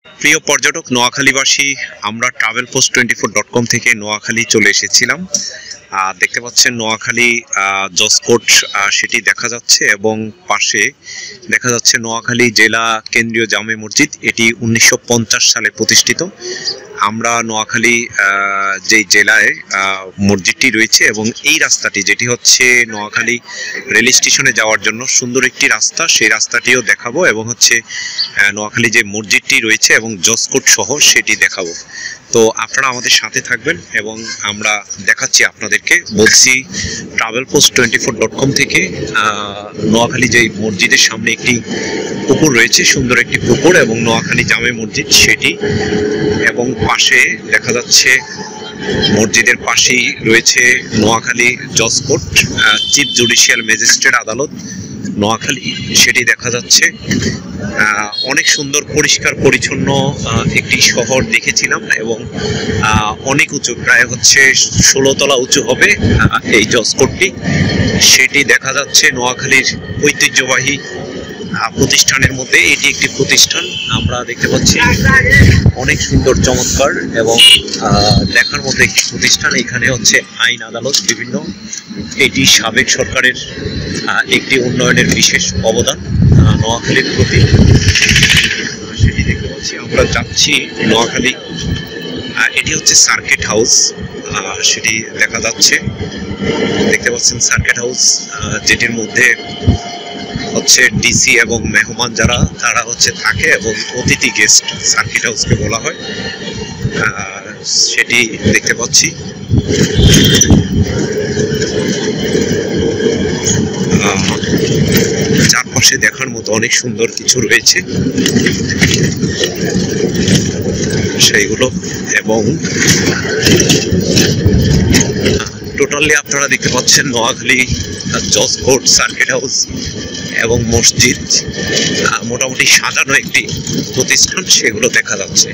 প্রিয় পর্যটক নোয়াখালীবাসী, আমরা travelpost24.com থেকে নোয়াখালী চলে এসেছিলাম। দেখতে পাচ্ছেন নোয়াখালী জসকোট সেটি দেখা যাচ্ছে এবং পাশে দেখা যাচ্ছে নোয়াখালী জেলা কেন্দ্রীয় জামে মসজিদ। এটি 1950 সালে প্রতিষ্ঠিত। আমরা নোয়াখালী যেই জেলায় মসজিদটি রয়েছে এবং এই রাস্তাটি যেটি হচ্ছে নোয়াখালী রেল স্টেশনে যাওয়ার জন্য সুন্দর একটি রাস্তা, সেই রাস্তাটিও দেখাবো এবং হচ্ছে নোয়াখালী যে মসজিদটি রয়েছে এবং জসকোট শহর সেটি দেখাবো। তো আপনারা আমাদের সাথে থাকবেন এবং আমরা দেখাচ্ছি আপনাদেরকে। বলছি travelpost24.com থেকে নোয়াখালী যে মসজিদের সামনে একটি পুকুর রয়েছে, সুন্দর একটি পুকুর এবং নোয়াখালী জামে মসজিদ সেটি, এবং পাশে দেখা যাচ্ছে মসজিদের পাশেই রয়েছে নোয়াখালী জসকোট চিফ জুডিশিয়াল ম্যাজিস্ট্রেট আদালত নোয়াখালী, সেটি দেখা যাচ্ছে। অনেক সুন্দর পরিষ্কার পরিচ্ছন্ন একটি শহর দেখেছিলাম এবং অনেক উঁচু, প্রায় হচ্ছে 16 তলা উঁচু হবে এই জসকোটটি, সেটি দেখা যাচ্ছে। নোয়াখালীর ঐতিহ্যবাহী প্রতিষ্ঠানের মধ্যে এটি একটি প্রতিষ্ঠান আমরা দেখতে পাচ্ছি। অনেক সুন্দর, চমৎকার এবং দেখার মধ্যে একটি প্রতিষ্ঠান। এখানে হচ্ছে আইন আদালত বিভিন্ন, এটি সাবেক সরকারের একটি উন্নয়নের বিশেষ অবদান নোয়াখালীর প্রতি, সেটি দেখতে পাচ্ছি। আমরা যাচ্ছি নোয়াখালী, এটি হচ্ছে সার্কিট হাউস, সেটি দেখা যাচ্ছে। দেখতে পাচ্ছেন সার্কিট হাউস, যেটির মধ্যে হচ্ছে ডিসি এবং মেহমান যারা তারা হচ্ছে থাকে এবং অতিথি গেস্ট সার্কিট হাউসকে বলা হয়, সেটি দেখতে পাচ্ছি। চারপাশে দেখার মতো অনেক সুন্দর কিছু রয়েছে সেইগুলো, এবং টোটালি আপনারা দেখতে পাচ্ছেন নোয়াখালী জসকোট সার্কিট হাউস এবং মসজিদ, মোটামুটি সাজানো একটি প্রতিষ্ঠান, সেগুলো দেখা যাচ্ছে।